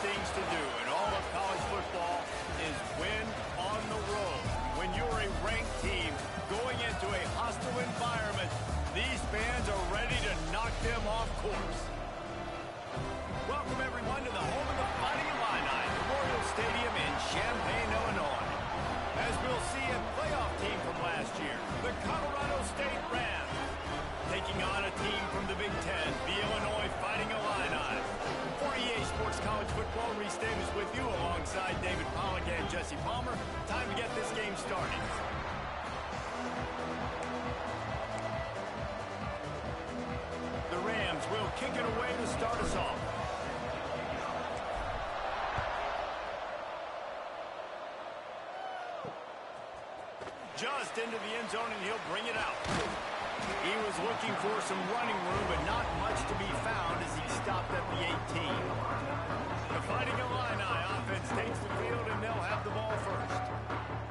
things to do in all of college football is win on the road. When you're a ranked team going into a hostile environment, these fans are ready to knock them off course. Welcome, everyone, to the home of the Fighting Illini, Memorial Stadium in Champaign, Illinois. As we'll see, a playoff team from last year, the Colorado State Rams, taking on a team from the Big Ten, the Illinois Fighting Illini. For EA Sports College Football, Reese Davis with you alongside David Pollack and Jesse Palmer. Time to get this game started. The Rams will kick it away to start us off. Just into the end zone, and he'll bring it out. He was looking for some running room, but not much to be found as he stopped at the 18. The Fighting Illini offense takes the field, and they'll have the ball first.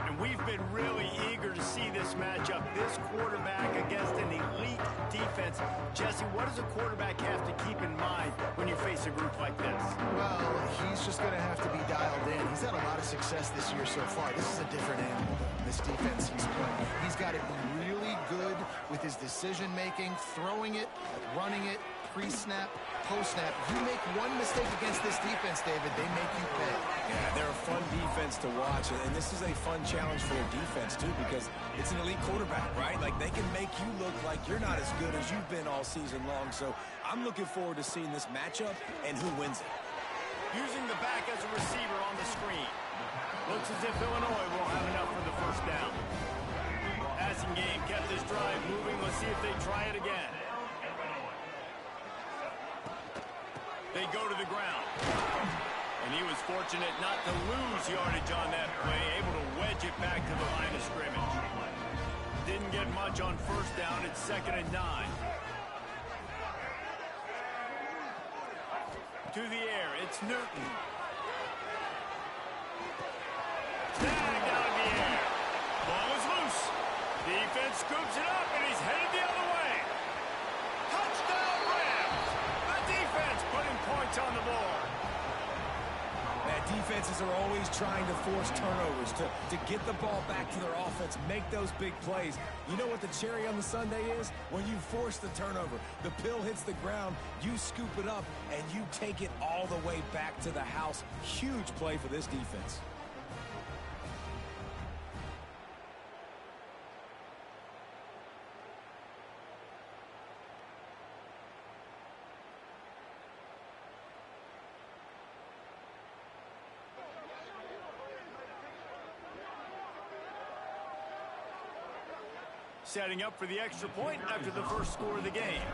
And we've been really eager to see this matchup, this quarterback against an elite defense. Jesse, what does a quarterback have to keep in mind when you face a group like this? Well, he's just going to have to be dialed in. He's had a lot of success this year so far. This is a different animal, this defense he's playing. He's got to be really good with his decision-making, throwing it, running it, pre-snap, post-snap. If you make one mistake against this defense, David, they make you pay. Yeah, they're a fun defense to watch, and this is a fun challenge for their defense, too, because it's an elite quarterback, right? Like, they can make you look like you're not as good as you've been all season long, so I'm looking forward to seeing this matchup and who wins it. Using the back as a receiver on the screen. Looks as if Illinois will have enough for the first down. Passing game kept this drive moving. Let's see if they try it again. They go to the ground. And he was fortunate not to lose yardage on that play, able to wedge it back to the line of scrimmage. Didn't get much on first down. It's 2nd and 9. To the air, it's Newton. Snagged out of the air. Ball is loose. Defense scoops it up, and he's headed the other way. Touchdown, Rams! The defense putting points on the board. Defenses are always trying to force turnovers, to get the ball back to their offense, make those big plays. You know what the cherry on the sundae is? When you force the turnover, the pill hits the ground, you scoop it up, and you take it all the way back to the house. Huge play for this defense. Setting up for the extra point after the first score of the game.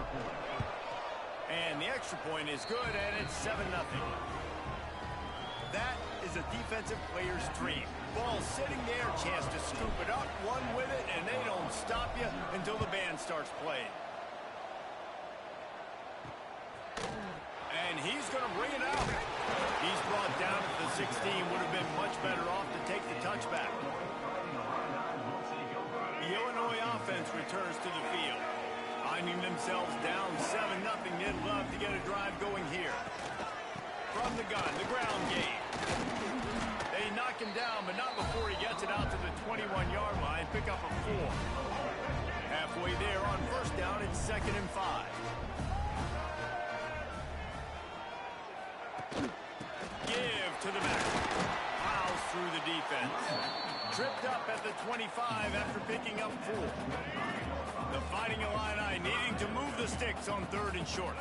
And the extra point is good, and it's 7-0. That is a defensive player's dream. Ball sitting there, chance to scoop it up, run with it, and they don't stop you until the band starts playing. And he's going to bring it out. He's brought down at the 16. Would have been much better off to take the touchback. The Illinois offense returns to the field. Finding themselves down 7-0, they'd love to get a drive going here. From the gun, the ground game. They knock him down, but not before he gets it out to the 21-yard line. Pick up a 4. Halfway there on first down, it's 2nd and 5. Give to the back. Plows through the defense. Tripped up at the 25 after picking up 4. The Fighting Illini needing to move the sticks on 3rd and short.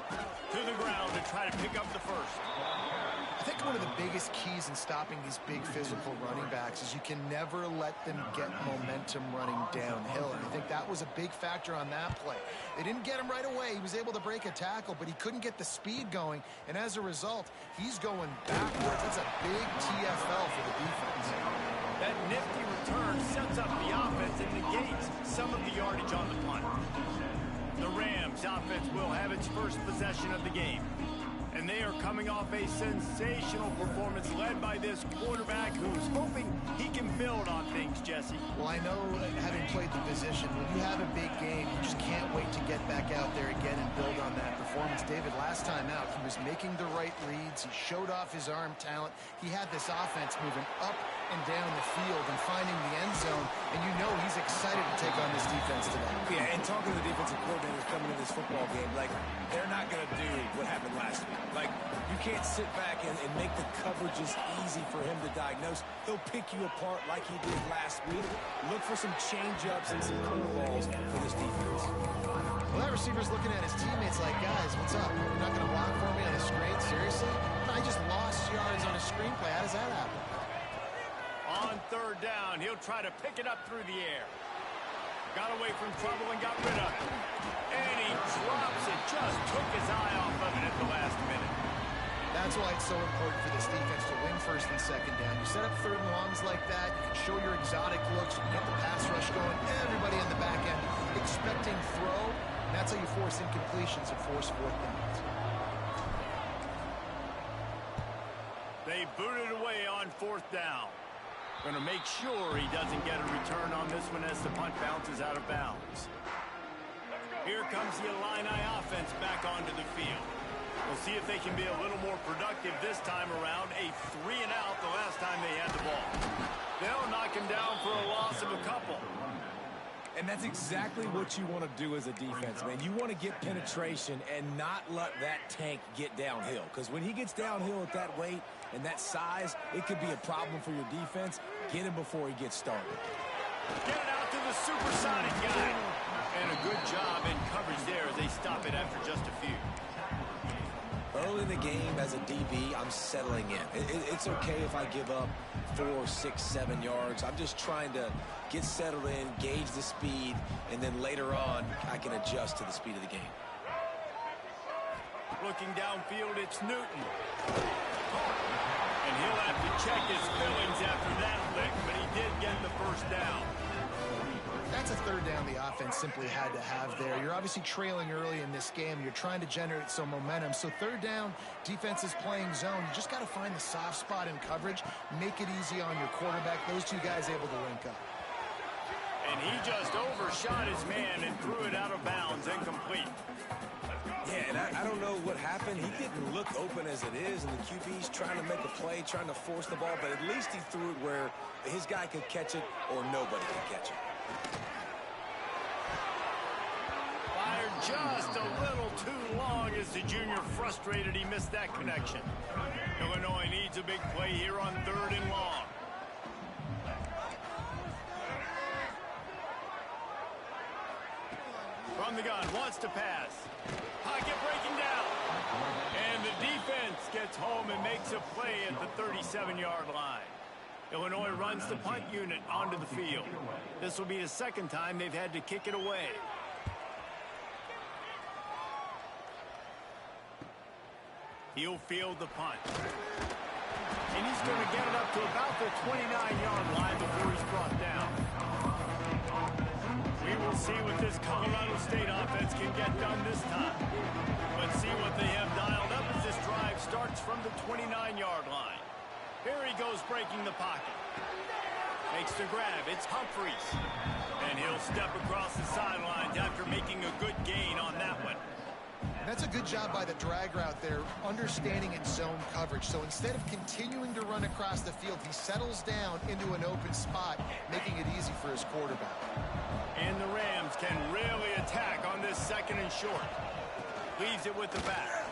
To the ground to try to pick up the first. I think one of the biggest keys in stopping these big physical running backs is you can never let them get momentum running downhill. And I think that was a big factor on that play. They didn't get him right away. He was able to break a tackle, but he couldn't get the speed going. And as a result, he's going backwards. That's a big TFL for the defense. That nifty return sets up the offense and negates some of the yardage on the punt. The Rams offense will have its first possession of the game. And they are coming off a sensational performance led by this quarterback who's hoping he can build on things, Jesse. Well, I know, having played the position, when you have a big game, you just can't wait to get back out there again and build on that performance. David, last time out, he was making the right reads. He showed off his arm talent. He had this offense moving up and down the field and finding the end zone, and you know he's excited to take on this defense today. Yeah, and talking to the defensive coordinators coming in this football game, like, they're not going to do what happened last week. Like, you can't sit back and make the coverages easy for him to diagnose. He'll pick you apart like he did last week. Look for some change-ups and some curveballs for this defense. Well, that receiver's looking at his teammates like, guys, what's up? You're not going to block for me on a screen? Seriously? I just lost yards on a screenplay. How does that happen? On third down, he'll try to pick it up through the air. Got away from trouble and got rid of it. And he drops it. Just took his eye off of it at the last minute. That's why it's so important for this defense to win first and second down. You set up third and longs like that, you can show your exotic looks, you can get the pass rush going, everybody in the back end expecting throw, and that's how you force incompletions and force fourth downs. They booted away on fourth down. Going to make sure he doesn't get a return on this one as the punt bounces out of bounds. Here comes the Illini offense back onto the field. We'll see if they can be a little more productive this time around. A 3-and-out the last time they had the ball. They'll knock him down for a loss of a couple. And that's exactly what you want to do as a defense, man. You want to get penetration and not let that tank get downhill. Because when he gets downhill at that weight and that size, it could be a problem for your defense. Get him before he gets started. Get it out to the supersonic guy. And a good job in coverage there as they stop it after just a few. Early in the game, as a DB, I'm settling in. It's okay if I give up 4, 6, 7 yards. I'm just trying to get settled in, gauge the speed, and then later on, I can adjust to the speed of the game. Looking downfield, it's Newton. And he'll have to check his feelings after that lick, but he did get the first down. That's a third down the offense simply had to have there. You're obviously trailing early in this game. You're trying to generate some momentum. So third down, defense is playing zone. You just got to find the soft spot in coverage, make it easy on your quarterback. Those two guys able to link up. And he just overshot his man and threw it out of bounds, incomplete. Yeah, and I don't know what happened. He didn't look open as it is, and the QB's trying to make a play, trying to force the ball, but at least he threw it where his guy could catch it or nobody could catch it. Fired just a little too long as the junior frustrated he missed that connection. Illinois needs a big play here on third and long. From the gun, wants to pass. Pocket breaking down. And the defense gets home and makes a play at the 37-yard line. Illinois runs the punt unit onto the field. This will be the second time they've had to kick it away. He'll field the punt. And he's going to get it up to about the 29-yard line before he's brought down. We will see what this Colorado State offense can get done this time. Let's see what they have dialed up as this drive starts from the 29-yard line. Here he goes breaking the pocket. Makes the grab. It's Humphreys. And he'll step across the sidelines after making a good gain on that one. That's a good job by the drag route there, understanding its zone coverage. So instead of continuing to run across the field, he settles down into an open spot, making it easy for his quarterback. And the Rams can really attack on this second and short. Leaves it with the back.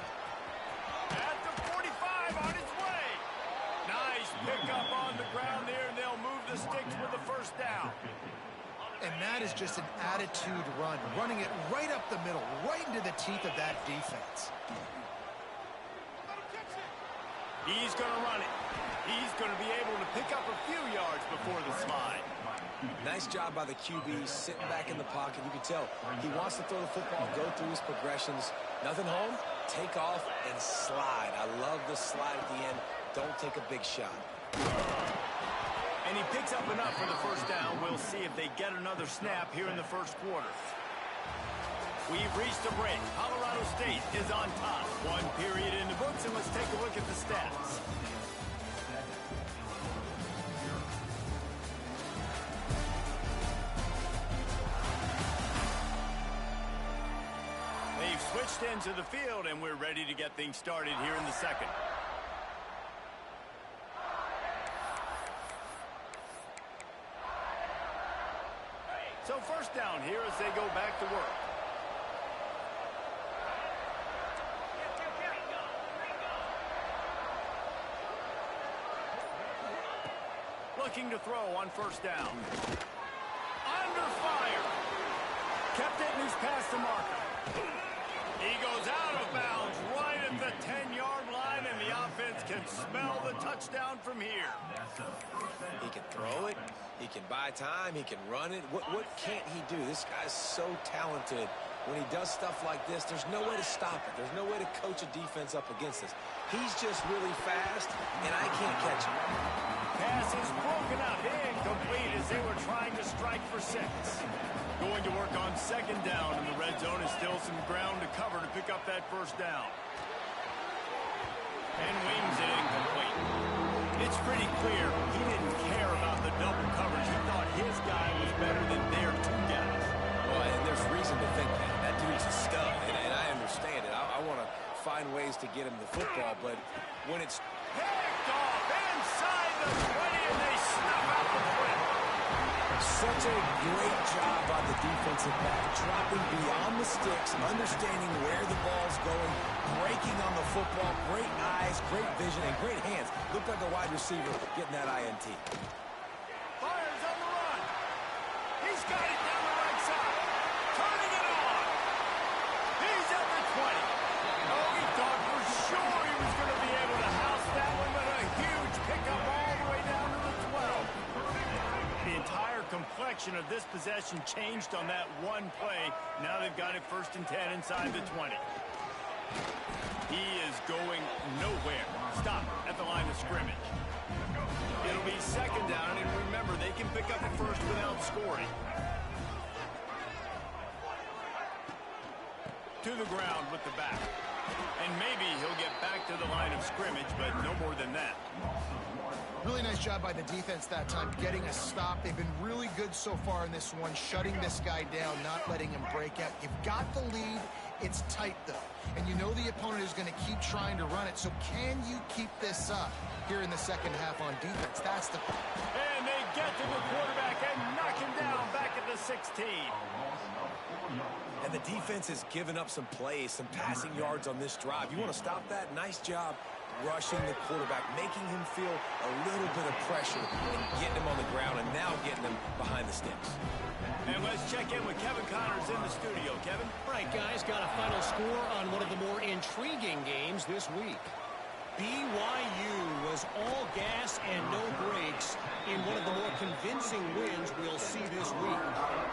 At the 45 on his way. Nice pickup on the ground there, and they'll move the sticks with the first down. And that is just an attitude run, running it right up the middle, right into the teeth of that defense. He's going to run it. He's going to be able to pick up a few yards before the slide. Nice job by the QB, sitting back in the pocket. You can tell he wants to throw the football, go through his progressions. Nothing home, take off, and slide. I love the slide at the end. Don't take a big shot. And he picks up enough for the first down. We'll see if they get another snap here in the first quarter. We've reached a break. Colorado State is on top. One period in the books. let's take a look at the stats. They've switched into the field, and we're ready to get things started here in the second. So first down here as they go back to work. Looking to throw on first down. Under fire. Kept it, and he's past the marker. He goes out of bounds right at the 10-yard line, and the offense can smell the touchdown from here. He can throw it. He can buy time. He can run it. What can't he do? This guy's so talented. When he does stuff like this, there's no way to stop it. There's no way to coach a defense up against this. He's just really fast, and I can't catch him. Pass is broken up, incomplete as they were trying to strike for 6. Going to work on second down, and the red zone is still some ground to cover to pick up that first down. And wings it incomplete. It's pretty clear he didn't care about the double coverage. He thought his guy was better than their 2 guys. Well, and there's reason to think that. That dude's a stud, and I understand it. I want to find ways to get him the football, but when it's picked off inside the 20, and they snuff out the flip. Such a great job by the defensive back, dropping beyond the sticks, understanding where the ball's going, breaking on the football, great eyes, great vision, and great hands. Looked like a wide receiver getting that INT. Fires on the run. He's got it down the right side. Turning it on. He's at the 20. Oh, he thought for sure he was going to be able to house that one, but a huge pickup all the way down to the 12. The entire complexion of this possession changed on that one play. Now they've got it 1st and 10 inside the 20. He is going nowhere. Stop at the line of scrimmage. It'll be second down, and remember, they can pick up a first without scoring. To the ground with the back. And maybe he'll get back to the line of scrimmage, but no more than that. Really nice job by the defense that time, getting a stop. They've been really good so far in this one, shutting this guy down, not letting him break out. You've got the lead. It's tight, though. And you know the opponent is going to keep trying to run it. So can you keep this up here in the second half on defense? That's the... And they get to the quarterback and knock him down back at the 16. And the defense has given up some plays, some passing yards on this drive. You want to stop that? Nice job rushing the quarterback, making him feel a little bit of pressure and getting him on the ground and now getting him behind the sticks. And let's check in with Kevin Connors in the studio. Kevin? All right, guys, got a final score on one of the more intriguing games this week. BYU was all gas and no brakes in one of the more convincing wins we'll see this week.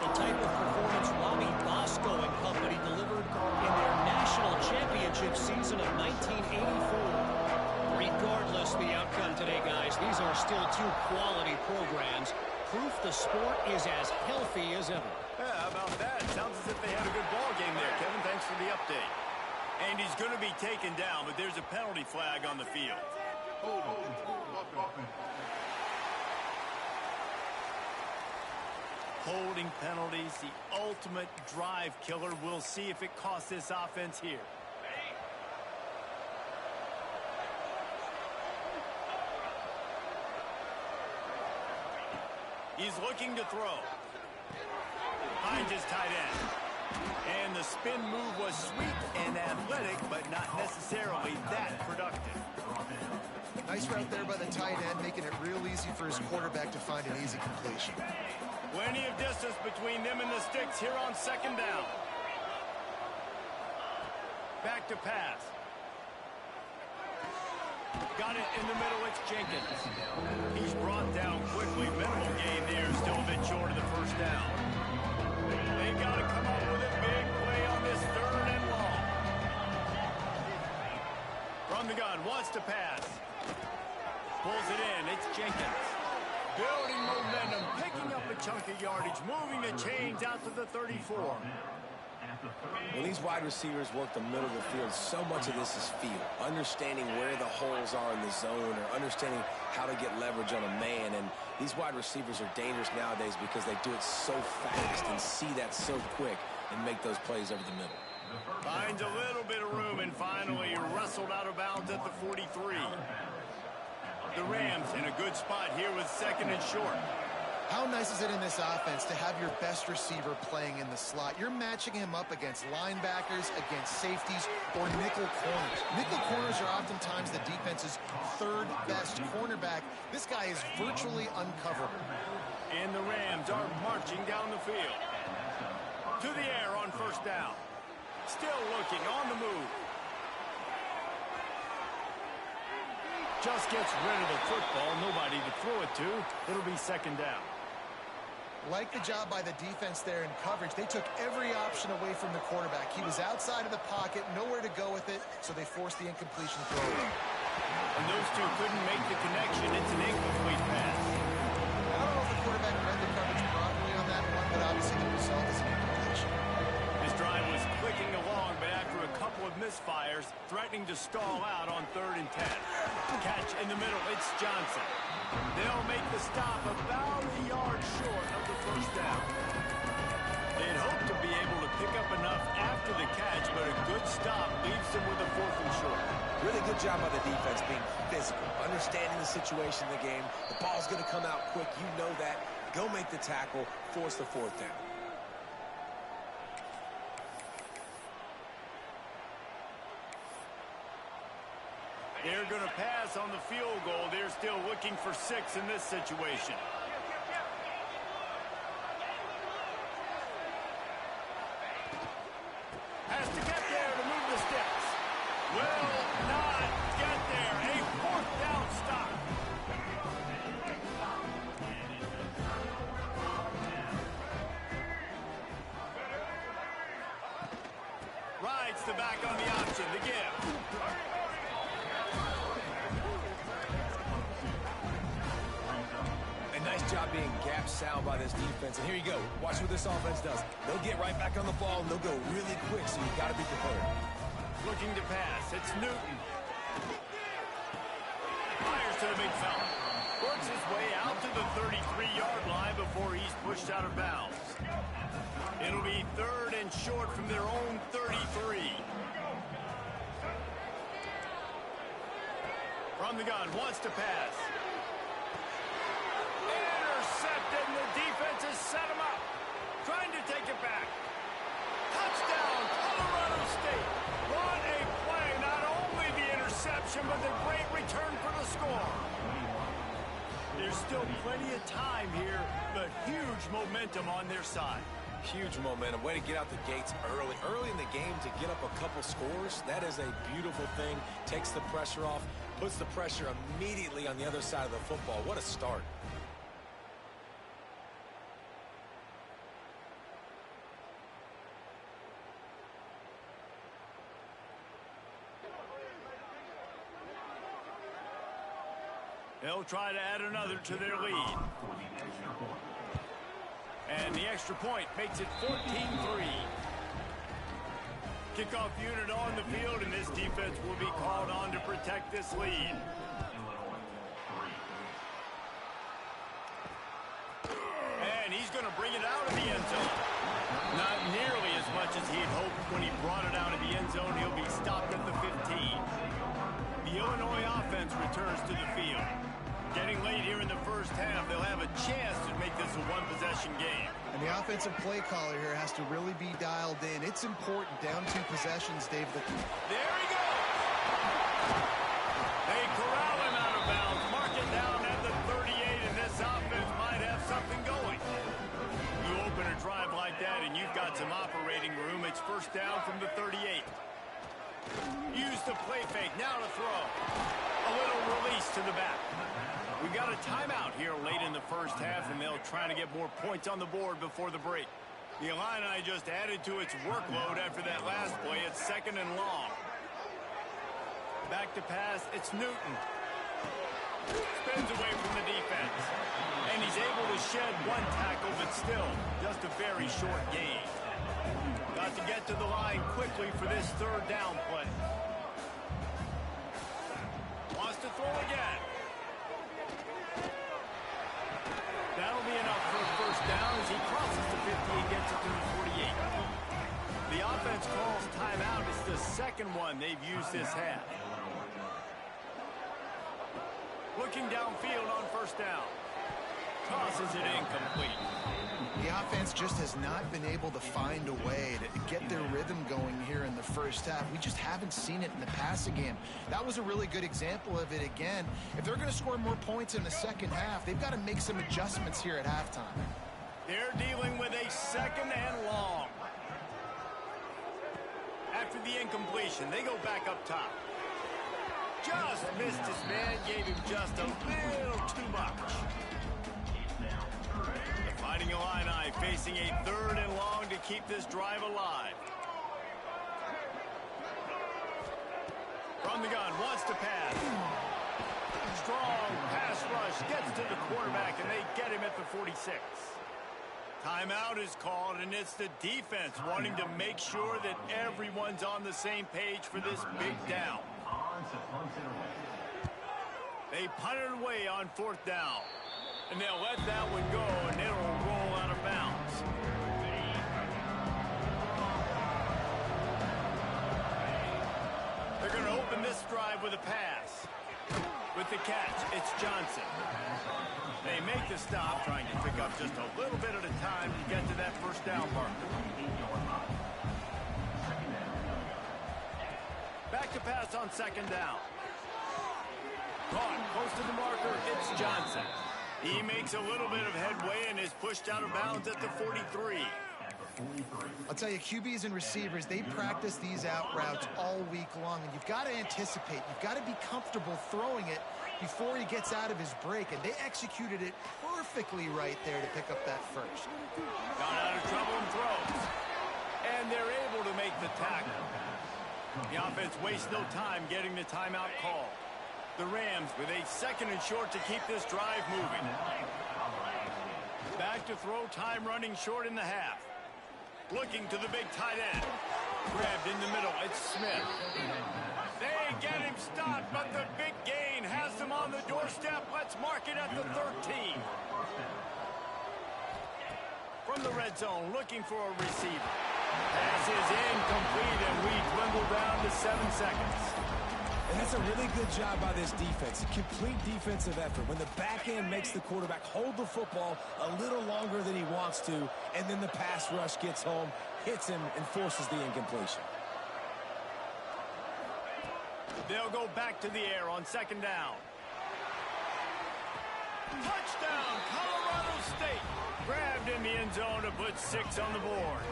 The type of performance Robbie Bosco and company delivered in their national championship season of 1984. Regardless the outcome today, guys, these are still 2 quality programs. Proof the sport is as healthy as ever. Yeah, how about that? Sounds as if they had a good ball game there, Kevin. Thanks for the update. And he's going to be taken down, but there's a penalty flag on the field. Holding penalties, the ultimate drive killer. We'll see if it costs this offense here. He's looking to throw. Finds his tight end. And the spin move was sweet and athletic, but not necessarily that productive. Nice route there by the tight end, making it real easy for his quarterback to find an easy completion. Plenty of distance between them and the sticks here on second down. Back to pass. Got it in the middle, it's Jenkins. He's brought down quickly. Minimal gain there, still a bit short of the first down. They've got to come up with a big play on this 3rd and long. From the gun, wants to pass. Pulls it in, it's Jenkins. Building momentum, picking up a chunk of yardage, moving the chains out to the 34. When these wide receivers work the middle of the field, so much of this is feel. Understanding where the holes are in the zone or understanding how to get leverage on a man. And these wide receivers are dangerous nowadays because they do it so fast and see that so quick and make those plays over the middle. Finds a little bit of room and finally wrestled out of bounds at the 43. The Rams in a good spot here with 2nd and short. How nice is it in this offense to have your best receiver playing in the slot? You're matching him up against linebackers, against safeties, or nickel corners. Nickel corners are oftentimes the defense's 3rd best cornerback. This guy is virtually uncoverable. And the Rams are marching down the field. To the air on 1st down. Still looking on the move. Just gets rid of the football. Nobody to throw it to. It'll be 2nd down. Like the job by the defense there in coverage. They took every option away from the quarterback. He was outside of the pocket, nowhere to go with it, so they forced the incompletion throw. And those two couldn't make the connection. It's an incomplete pass. I don't know if the quarterback read the coverage properly on that one, but obviously the result is an incompletion. His drive was clicking along, but after a couple of misfires, threatening to stall out on 3rd and 10. Catch in the middle, it's Johnson. They'll make the stop about a yard short of the 1st down. They'd hoped to be able to pick up enough after the catch, but a good stop leaves them with a 4th and short. Really good job by the defense being physical, understanding the situation in the game. The ball's going to come out quick. You know that. Go make the tackle, force the 4th down. They're going to pass on the field goal. They're still looking for 6 in this situation. Has to get there to move the sticks. Will not get there. A 4th down stop. Rides the back on the option. The give. Nice job being gap sound by this defense. And here you go. Watch what this offense does. They'll get right back on the ball, and they'll go really quick, so you've got to be prepared. Looking to pass. It's Newton. Fires to the big fella. Works his way out to the 33-yard line before he's pushed out of bounds. It'll be 3rd and short from their own 33. From the gun, wants to pass. Intercepted, and the defense has set him up. Trying to take it back. Touchdown, Colorado State. What a play. Not only the interception, but the great return for the score. There's still plenty of time here, but huge momentum on their side. Huge momentum. Way to get out the gates early. Early in the game to get up a couple scores, that is a beautiful thing. Takes the pressure off, puts the pressure immediately on the other side of the football. What a start. They'll try to add another to their lead. And the extra point makes it 14-3. Kickoff unit on the field, and this defense will be called on to protect this lead. And he's going to bring it out of the end zone. Not nearly as much as he had hoped when he brought it out of the end zone. He'll be stopped at the 15. The Illinois offense returns to the field. Getting late here in the first half, they'll have a chance to make this a one-possession game. And the offensive play caller here has to really be dialed in. It's important, down 2 possessions, Dave. There he goes! They corral him out of bounds. Mark it down at the 38, and this offense might have something going. You open a drive like that, and you've got some operating room. It's 1st down from the 38. Use the play fake. Now to throw. A little release to the back. We got a timeout here late in the first half, and they'll try to get more points on the board before the break. The Illini just added to its workload after that last play. It's 2nd and long. Back to pass. It's Newton. Spins away from the defense. And he's able to shed 1 tackle, but still just a very short gain. Got want to get to the line quickly for this third down play. Wants to throw again. That'll be enough for a first down as he crosses the 50 and gets it to the 48. The offense calls timeout. It's the second one they've used this half. Looking downfield on first down. Tosses it incomplete. The offense just has not been able to find a way to get their rhythm going here in the first half. We just haven't seen it in the passing game. That was a really good example of it again. If they're going to score more points in the second half, they've got to make some adjustments here at halftime. They're dealing with a second and long. After the incompletion, they go back up top. Just missed his man, gave him just a little too much. The Fighting Illini facing a third and long to keep this drive alive. From the gun, wants to pass. Strong pass rush, gets to the quarterback, and they get him at the 46. Timeout is called, and it's the defense wanting to make sure that everyone's on the same page for this big down. They punt it away on fourth down. And they'll let that one go, and it'll roll out of bounds. They're going to open this drive with a pass. With the catch, it's Johnson. They make the stop, trying to pick up just a little bit at a time to get to that first down marker. Back to pass on second down. Caught close to the marker, it's Johnson. He makes a little bit of headway and is pushed out of bounds at the 43. I'll tell you, QBs and receivers, they practice these out routes all week long, and you've got to anticipate. You've got to be comfortable throwing it before he gets out of his break, and they executed it perfectly right there to pick up that first. Got out of trouble and throws. And they're able to make the tackle. The offense wastes no time getting the timeout call. The Rams with a second and short to keep this drive moving. Back to throw, time running short in the half. Looking to the big tight end. Grabbed in the middle, it's Smith. They get him stopped, but the big gain has them on the doorstep. Let's mark it at the 13. From the red zone, looking for a receiver. Pass is incomplete, and we dwindle down to 7 seconds. And that's a really good job by this defense. Complete defensive effort. When the back end makes the quarterback hold the football a little longer than he wants to, and then the pass rush gets home, hits him, and forces the incompletion. They'll go back to the air on second down. Touchdown, Colorado State. Grabbed in the end zone to put 6 on the board.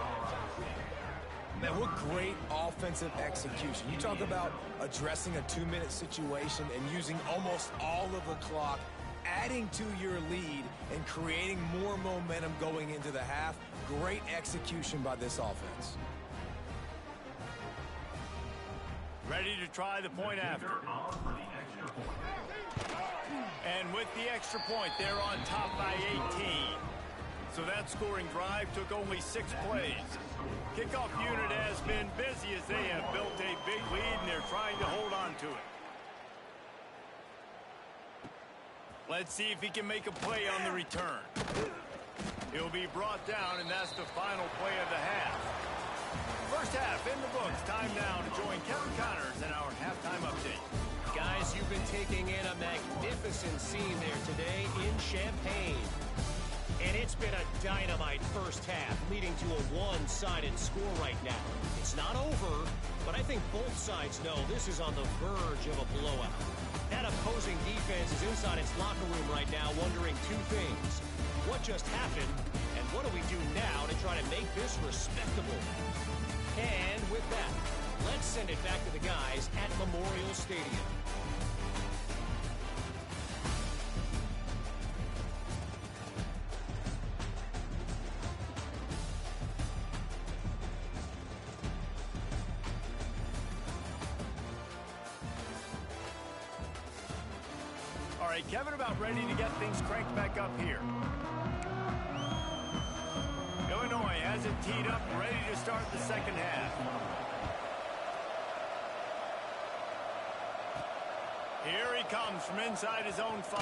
Man, what great offensive execution. You talk about addressing a 2-minute situation and using almost all of the clock, adding to your lead and creating more momentum going into the half. Great execution by this offense. Ready to try the point after. And with the extra point, they're on top by 18. So that scoring drive took only 6 plays. Kickoff unit has been busy as they have built a big lead, and they're trying to hold on to it. Let's see if he can make a play on the return. He'll be brought down, and that's the final play of the half. First half in the books. Time now to join Kevin Connors in our halftime update. Guys, you've been taking in a magnificent scene there today in Champaign. And it's been a dynamite first half, leading to a one-sided score right now. It's not over, but I think both sides know this is on the verge of a blowout. That opposing defense is inside its locker room right now wondering 2 things. What just happened, and what do we do now to try to make this respectable? And with that, let's send it back to the guys at Memorial Stadium. All right, Kevin, about ready to get things cranked back up here. Illinois has it teed up, ready to start the second half. Here he comes from inside his own 5.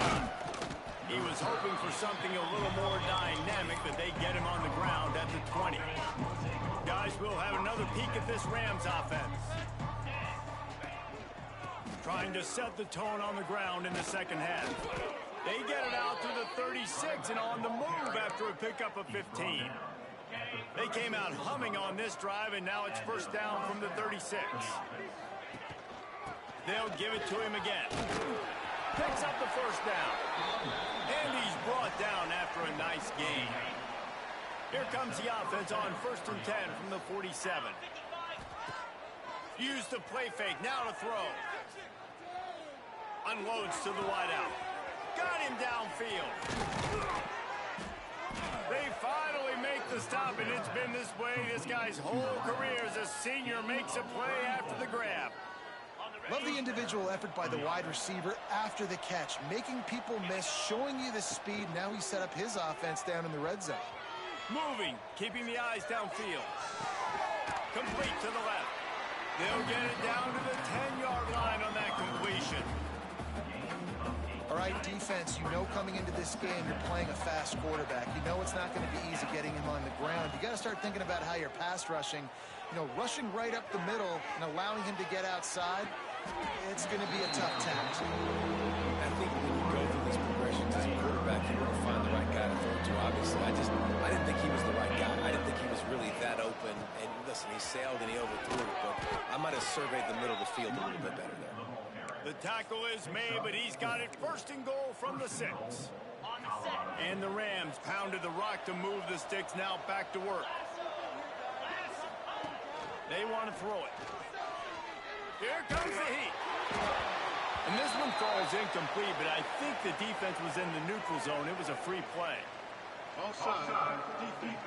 He was hoping for something a little more dynamic, but they get him on the ground at the 20. Guys, we'll have another peek at this Rams offense. Trying to set the tone on the ground in the second half. They get it out to the 36 and on the move after a pickup of 15. They came out humming on this drive, and now it's first down from the 36. They'll give it to him again. Picks up the first down. And he's brought down after a nice gain. Here comes the offense on 1st and 10 from the 47. Use the play fake, now to throw. Unloads to the wideout. Got him downfield. They finally make the stop, and it's been this way this guy's whole career as a senior makes a play after the grab. Love the individual effort by the wide receiver after the catch, making people miss, showing you the speed. Now he set up his offense down in the red zone. Moving, keeping the eyes downfield. Complete to the left. They'll get it down to the 10-yard line on that completion. All right, defense, you know coming into this game you're playing a fast quarterback. You know it's not going to be easy getting him on the ground. You got to start thinking about how you're pass rushing. You know, rushing right up the middle and allowing him to get outside, it's going to be a tough task. I think when you go through these progressions as a quarterback, you want to find the right guy to throw to. Obviously, I didn't think he was the right guy. I didn't think he was really that open. And listen, he sailed and he overthrew it, but I might have surveyed the middle of the field a little bit better there. The tackle is made, but he's got it 1st and goal from the 6. And the Rams pounded the rock to move the sticks, now back to work. They want to throw it. Here comes the heat. And this one falls incomplete, but I think the defense was in the neutral zone. It was a free play. Offside, defense.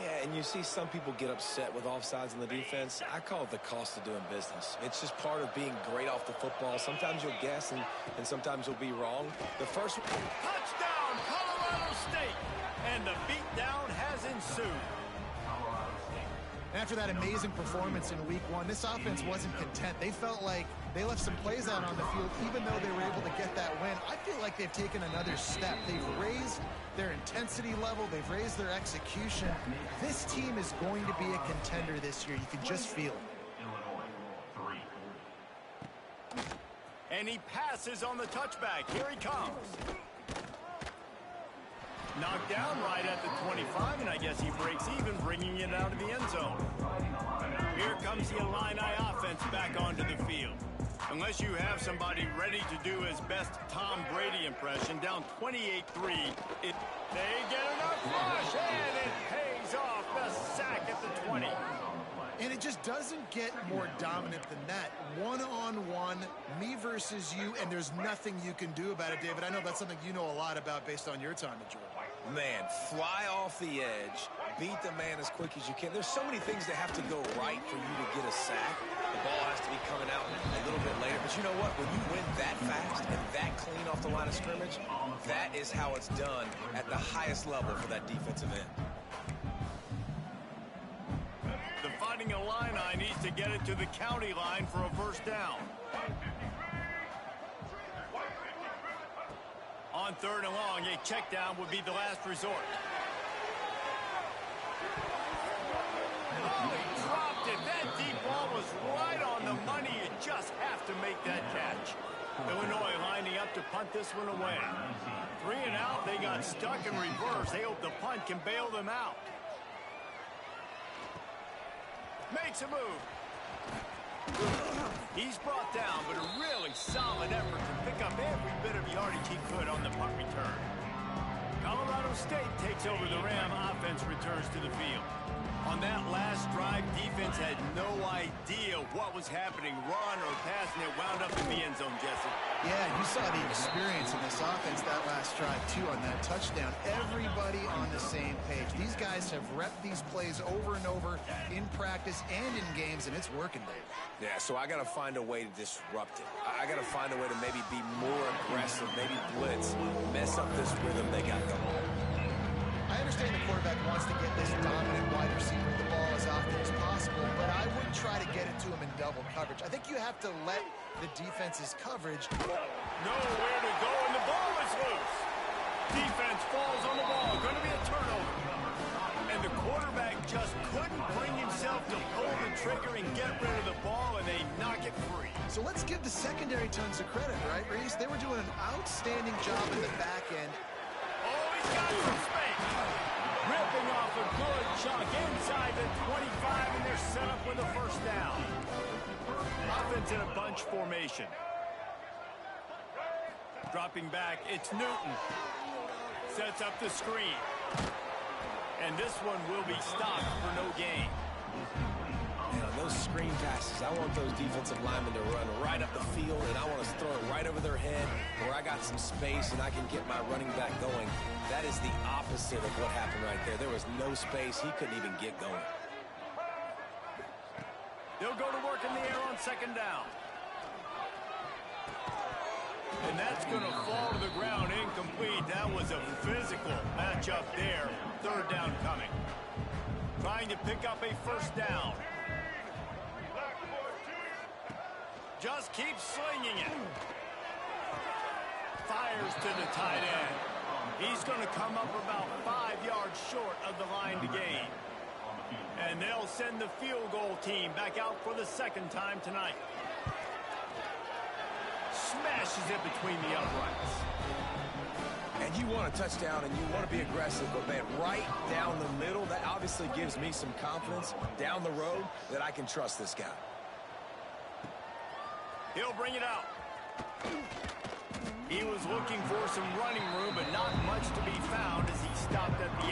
Yeah, and you see some people get upset with offsides in the defense. I call it the cost of doing business. It's just part of being great off the football. Sometimes you'll guess and sometimes you'll be wrong. The first one... Touchdown, Colorado State! And the beatdown has ensued. After that amazing performance in week 1, this offense wasn't content. They felt like they left some plays out on the field, even though they were able to get that win. I feel like they've taken another step. They've raised their intensity level. They've raised their execution. This team is going to be a contender this year. You can just feel it. And he passes on the touchback. Here he comes. Knocked down right at the 25, and I guess he breaks even, bringing it out of the end zone. Here comes the Illini offense back onto the field. Unless you have somebody ready to do his best Tom Brady impression, down 28-3, they get enough rush, and it pays off the sack at the 20. And it just doesn't get more dominant than that. One-on-one, me versus you, and there's nothing you can do about it, David. I know that's something you know a lot about based on your time at Georgia. Man, fly off the edge, beat the man as quick as you can. There's so many things that have to go right for you to get a sack. The ball has to be coming out a little bit later. But you know what? When you win that fast and that clean off the line of scrimmage, that is how it's done at the highest level for that defensive end. The Fighting Illini needs to get it to the county line for a first down. On 3rd and long, a check down would be the last resort. Oh, he dropped it. That deep ball was right on the money. You just have to make that catch. Illinois lining up to punt this one away. 3 and out, they got stuck in reverse. They hope the punt can bail them out. Makes a move. He's brought down, but a really solid effort to pick up every bit of yardage he could on the punt return. Colorado State takes over. The Ram offense returns to the field. On that last drive, defense had no idea what was happening, run or pass, and it wound up in the end zone, Jesse. Yeah, you saw the experience in this offense that last drive, too, on that touchdown. Everybody on the same page. These guys have repped these plays over and over in practice and in games, and it's working, Dave. Yeah, so I got to find a way to disrupt it. I got to find a way to maybe be more aggressive, maybe blitz, mess up this rhythm they got going. understand the quarterback wants to get this dominant wide receiver the ball as often as possible, but I wouldn't try to get it to him in double coverage. I think you have to let the defense's coverage. Nowhere to go, and the ball is loose. Defense falls on the ball. Going to be a turnover. And the quarterback just couldn't bring himself to pull the trigger and get rid of the ball, and they knock it free. So let's give the secondary tons of credit, right, Reese? They were doing an outstanding job in the back end. Oh, he's got some space. Ripping off a good chunk inside the 25, and they're set up with a first down. Offense in a bunch formation. Dropping back, it's Newton. Sets up the screen. And this one will be stopped for no gain. And on those screen passes, I want those defensive linemen to run right up the field, and I want to throw it right over their head where I got some space and I can get my running back going. That is the opposite of what happened right there. There was no space. He couldn't even get going. They'll go to work in the air on second down. And that's going to fall to the ground incomplete. That was a physical matchup there. Third down coming. Trying to pick up a first down. Just keeps slinging it. Fires to the tight end. He's going to come up about 5 yards short of the line to gain. And they'll send the field goal team back out for the second time tonight. Smashes it between the uprights. And you want a touchdown and you want to be aggressive, but man, right down the middle, that obviously gives me some confidence down the road that I can trust this guy. He'll bring it out. He was looking for some running room, but not much to be found as he stopped at the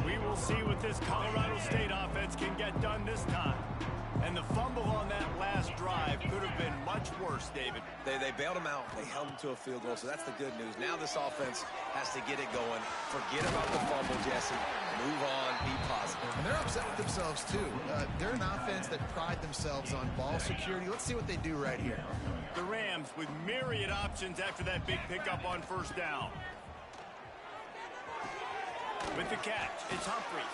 18. We will see what this Colorado State offense can get done this time. And the fumble on that last drive could have been much worse, David. They bailed him out. They held him to a field goal, so that's the good news. Now this offense has to get it going. Forget about the fumble, Jesse. Move on. Be positive. And they're upset with themselves, too. They're an offense that pride themselves on ball security. Let's see what they do right here. The Rams with myriad options after that big pickup on first down. With the catch, it's Humphries.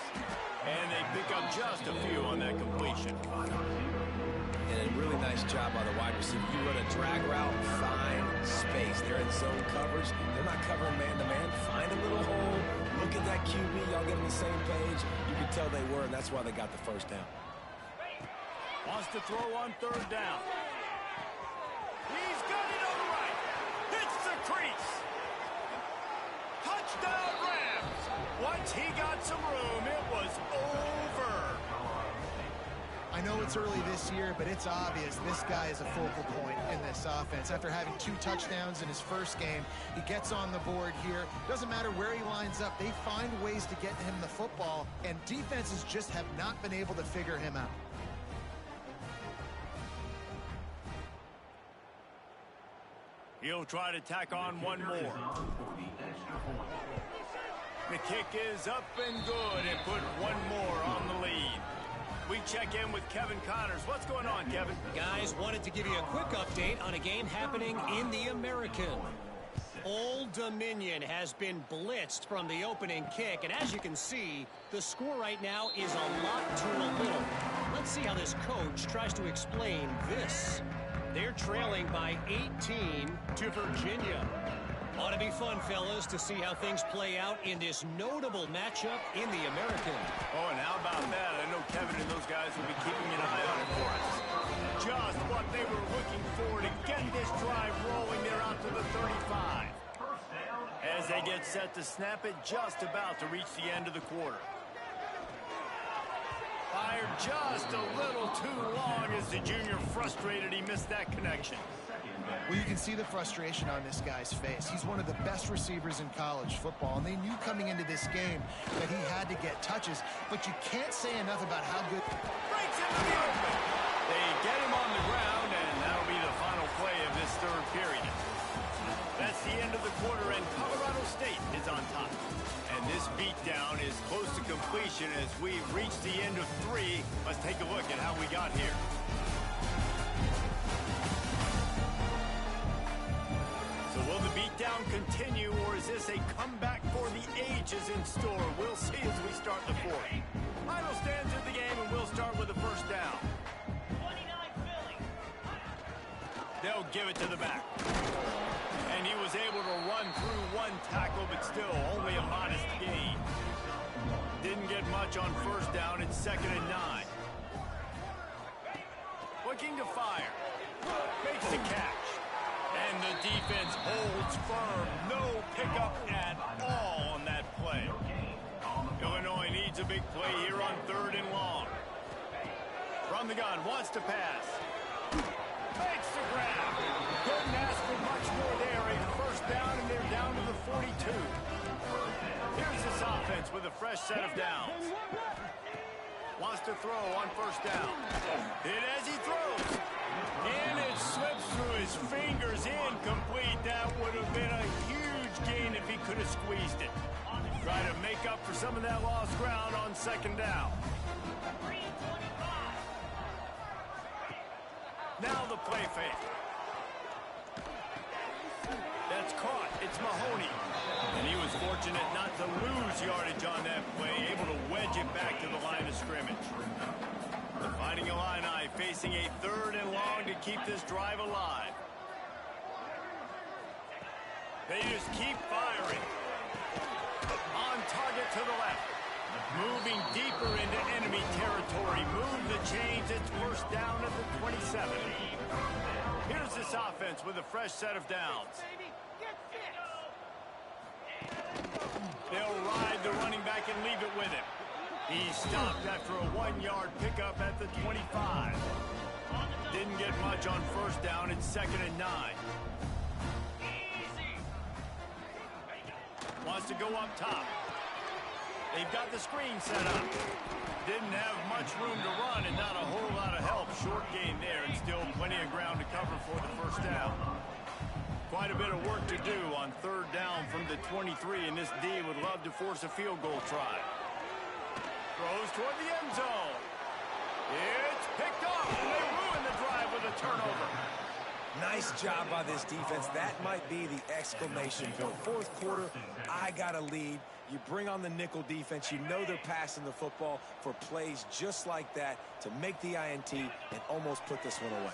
And they pick up just a few on that completion. And a really nice job by the wide receiver. You run a drag route, find space. They're in zone coverage. They're not covering man-to-man. Find a little hole. Look at that QB. Y'all get on the same page. You can tell they were, and that's why they got the first down. Wants to throw on third down. He's got it on the right. Hits the crease. Touchdown Rams. Once he got some room, it was over. I know it's early this year, but it's obvious this guy is a focal point in this offense. After having 2 touchdowns in his first game, he gets on the board here. Doesn't matter where he lines up, they find ways to get him the football, and defenses just have not been able to figure him out. He'll try to tack on one more. The kick is up and good and put one more on the lead. We check in with Kevin Connors. What's going on, Kevin? Guys, wanted to give you a quick update on a game happening in the American. Old Dominion has been blitzed from the opening kick, and as you can see, the score right now is a lot to a little. Let's see how this coach tries to explain this. They're trailing by 18 to Virginia. Ought to be fun, fellas, to see how things play out in this notable matchup in the American. Oh, and how about that? I know Kevin and those guys will be keeping an eye on it for us. Just what they were looking for to get this drive rolling. They're out to the 35. As they get set to snap it, just about to reach the end of the quarter. Fired just a little too long as the junior frustrated he missed that connection. Well, you can see the frustration on this guy's face. He's one of the best receivers in college football, and they knew coming into this game that he had to get touches, but you can't say enough about how good... Breaks into the open. They get him on the ground, and that'll be the final play of this third period. That's the end of the quarter, and Colorado State is on top. And this beatdown is close to completion as we reach the end of 3. Let's take a look at how we got here. So will the beatdown down continue, or is this a comeback for the ages in store? We'll see as we start the fourth. Final stands of the game, and we'll start with the first down. They'll give it to the back. And he was able to run through one tackle, but still only a modest gain. Didn't get much on first down. It's 2nd and 9. Looking to fire. Makes the catch. And the defense holds firm. No pickup at all on that play. Illinois needs a big play here on 3rd and long. From the gun, wants to pass. Makes the grab. Couldn't ask for much more there. A first down, and they're down to the 42. Here's this offense with a fresh set of downs. Wants to throw on first down. Hit as he throws. And it slips through his fingers. Incomplete. That would have been a huge gain if he could have squeezed it. Try to make up for some of that lost ground on 2nd down. Now the play fake. That's caught. It's Mahoney. And he was fortunate not to lose yardage on that play, able to wedge it back to the line of scrimmage. The Fighting Illini facing a 3rd and long to keep this drive alive. They just keep firing. On target to the left. Moving deeper into enemy territory. Move the chains. It's first down at the 27. Here's this offense with a fresh set of downs. They'll ride the running back and leave it with him. He stopped after a 1-yard pickup at the 25. Didn't get much on first down. It's 2nd and 9. Wants to go up top. They've got the screen set up. Didn't have much room to run and not a whole lot of help. Short gain there and still plenty of ground to cover for the first down. Quite a bit of work to do on 3rd down from the 23, and this D would love to force a field goal try. Throws toward the end zone. It's picked off, and they ruin the drive with a turnover. Nice job by this defense. That might be the exclamation point. 4th quarter, I got a lead. You bring on the nickel defense. You know they're passing the football for plays just like that to make the INT and almost put this one away.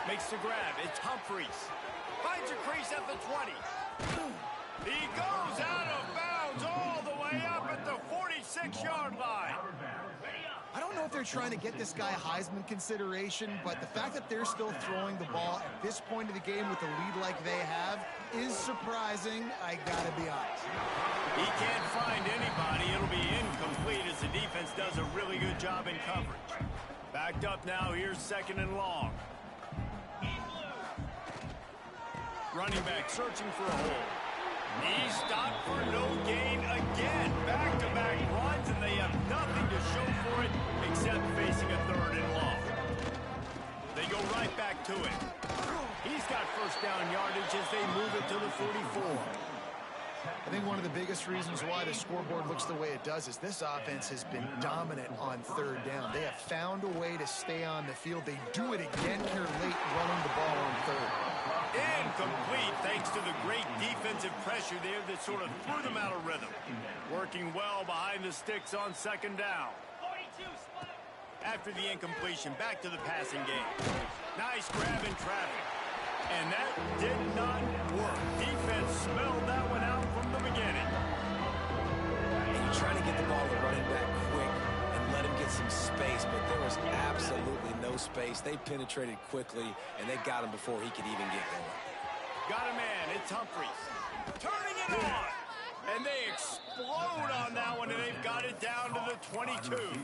Makes the grab. It's Humphreys. Finds a crease at the 20. He goes out of bounds all the way up at the 46-yard line. I don't know if they're trying to get this guy Heisman consideration, but the fact that they're still throwing the ball at this point of the game with a lead like they have is surprising, I gotta be honest. He can't find anybody. It'll be incomplete as the defense does a really good job in coverage. Backed up now. Here's 2nd and long. Running back searching for a hole. He stopped for no gain again. Back-to-back runs, and they have nothing to show for it except facing a 3rd and long. They go right back to it. He's got first down yardage as they move it to the 44. I think one of the biggest reasons why the scoreboard looks the way it does is this offense has been dominant on 3rd down. They have found a way to stay on the field. They do it again here late running the ball on 3rd. Incomplete thanks to the great defensive pressure there that sort of threw them out of rhythm. Working well behind the sticks on 2nd down. After the incompletion, back to the passing game. Nice grab in traffic. And that did not work. Defense smelled that one out from the beginning. And you're trying to get the ball to running back quick and let him get some space, but there was absolutely no space. They penetrated quickly, and they got him before he could even get going. Got a man. It's Humphreys. Turning it on. And they explode on that one, and they've got it down to the 22.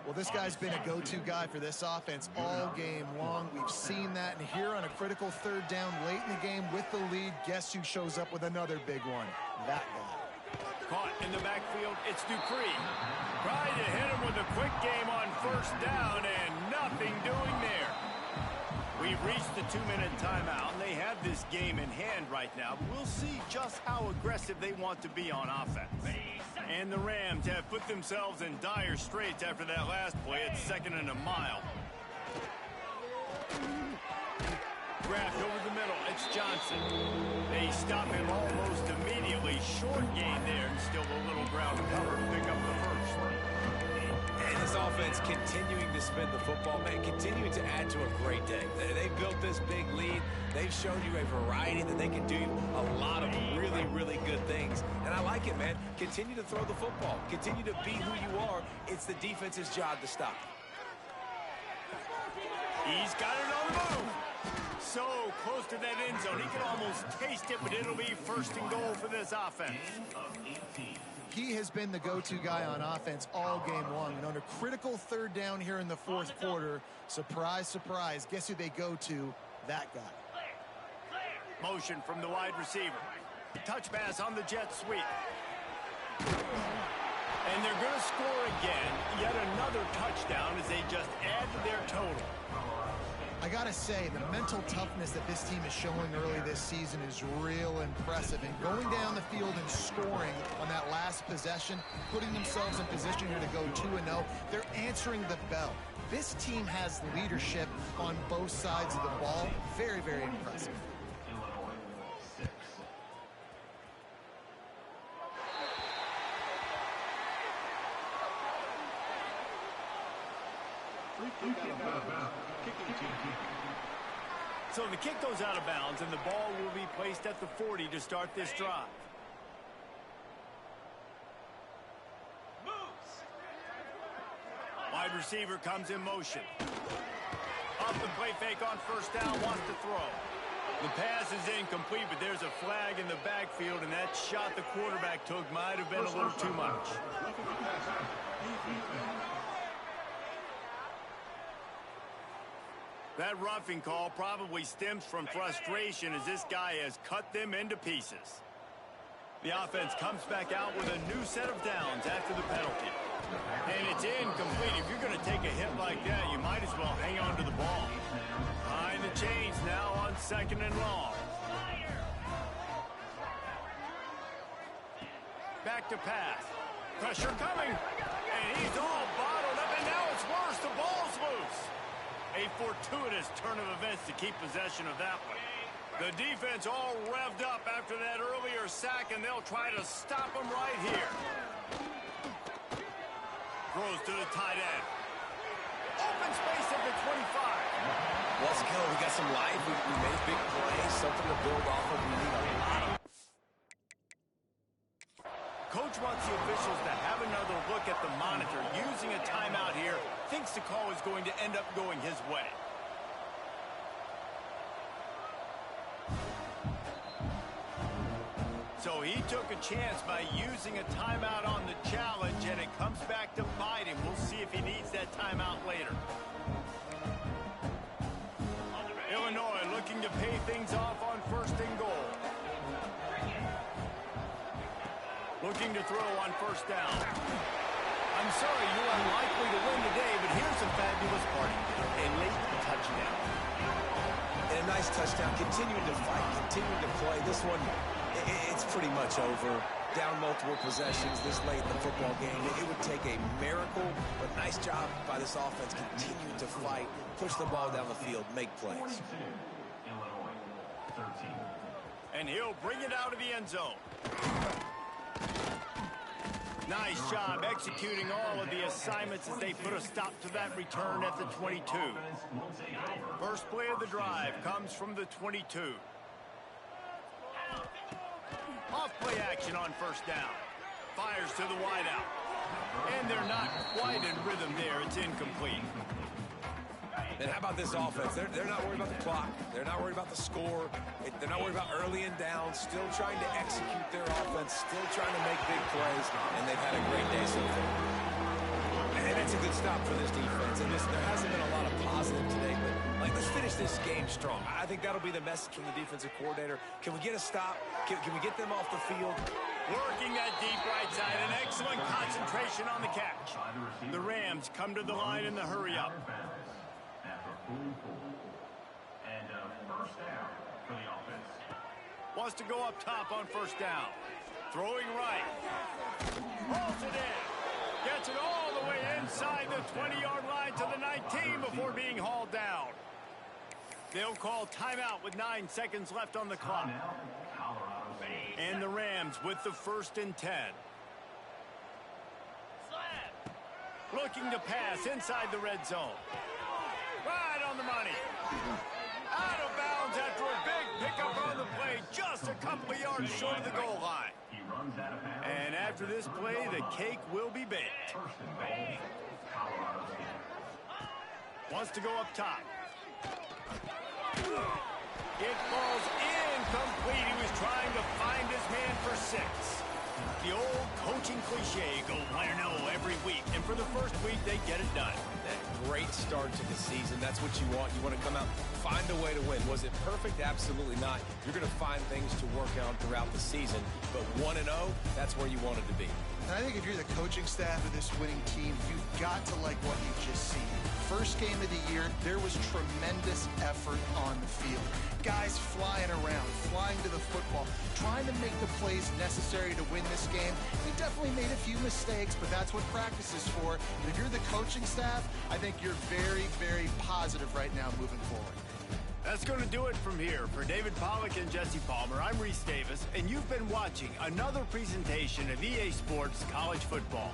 Well, this guy's been a go-to guy for this offense all game long. We've seen that, and here on a critical 3rd down late in the game with the lead, guess who shows up with another big one? That guy. Caught in the backfield, it's Dupree. Tried to hit him with a quick game on first down, and nothing doing there. We've reached the 2-minute timeout, and they have this game in hand right now. We'll see just how aggressive they want to be on offense. And the Rams have put themselves in dire straits after that last play at 2nd and a mile. Grabbed over the middle. It's Johnson. They stop him almost immediately. Short gain there and still a little ground to cover to pick up the first. And this offense continuing to spin the football, man, continuing to add to a great day. They built this big lead. They've shown you a variety that they can do a lot of really, really good things. And I like it, man. Continue to throw the football. Continue to be who you are. It's the defense's job to stop. He's got it on the move. So close to that end zone. He can almost taste it, but it'll be first and goal for this offense. He has been the go-to guy on offense all game long. And on a critical third down here in the fourth quarter, surprise, surprise, guess who they go to? That guy. Motion from the wide receiver. Touch pass on the jet sweep. And they're going to score again. Yet another touchdown as they just add to their total. I got to say, the mental toughness that this team is showing early this season is real impressive. And going down the field and scoring on that last possession, putting themselves in position here to go 2-0, they're answering the bell. This team has leadership on both sides of the ball. Very, very impressive. So the kick goes out of bounds, and the ball will be placed at the 40 to start this drive. Wide receiver comes in motion. Off the play fake on first down, wants to throw. The pass is incomplete, but there's a flag in the backfield, and that shot the quarterback took might have been a little too much. That roughing call probably stems from frustration as this guy has cut them into pieces. The offense comes back out with a new set of downs after the penalty. And it's incomplete. If you're going to take a hit like that, you might as well hang on to the ball. Behind the chains now on second and long. Back to pass. Pressure coming. And he's all bottled up, and now it's worse. The ball's loose. A fortuitous turn of events to keep possession of that one. The defense all revved up after that earlier sack, and they'll try to stop them right here. Throws to the tight end. Open space at the 25. Let's go. We got some life. We made big plays, something to build off of. We need a lot of. Coach wants the officials to have another look at the monitor. Using a timeout here, thinks the call is going to end up going his way. So he took a chance by using a timeout on the challenge, and it comes back to bite him. We'll see if he needs that timeout later. Illinois looking to pay things off on first and goal. Looking to throw on first down. I'm sorry you're unlikely to win today, but here's a fabulous party. A late touchdown. And a nice touchdown. Continuing to fight, continuing to play. This one, it's pretty much over. Down multiple possessions this late in the football game. It would take a miracle, but nice job by this offense continuing to fight, push the ball down the field, make plays. And he'll bring it out of the end zone. Nice job executing all of the assignments as they put a stop to that return at the 22. First play of the drive comes from the 22. Off play action on first down. Fires to the wideout. And they're not quite in rhythm there. It's incomplete. And how about this offense? They're not worried about the clock. They're not worried about the score. They're not worried about early and down. Still trying to execute their offense. Still trying to make big plays. And they've had a great day so far. And it's a good stop for this defense. And there hasn't been a lot of positive today. But, let's finish this game strong. I think that'll be the message from the defensive coordinator. Can we get a stop? Can we get them off the field? Working that deep right side. An excellent concentration on the catch. The Rams come to the line in the hurry-up. And first down for the offense. Wants to go up top on first down. Throwing right. Pulls it in. Gets it all the way inside the 20-yard line to the 19 before being hauled down. They'll call timeout with 9 seconds left on the clock. Timeout, Colorado State. And the Rams with the 1st and 10. Looking to pass inside the red zone. Right on the money. Out of bounds after a big pickup on the play, just a couple of yards short of the goal line. He runs out of bounds. And after this play, the cake will be baked. 1st and goal, Colorado State. Wants to go up top. It falls incomplete. He was trying to find his man for 6. The old coaching cliche, go 1-0 every week. And for the first week, they get it done. That great start to the season. That's what you want. You want to come out, find a way to win. Was it perfect? Absolutely not. You're going to find things to work on throughout the season. But 1-0, that's where you wanted to be. And I think if you're the coaching staff of this winning team, you've got to like what you've just seen. First game of the year, there was tremendous effort on the field. Guys flying around, flying to the football, trying to make the plays necessary to win this game. We definitely made a few mistakes, but that's what practice is for. And if you're the coaching staff, I think you're very, very positive right now moving forward. That's going to do it from here. For David Pollack and Jesse Palmer, I'm Reese Davis, and you've been watching another presentation of EA Sports College Football.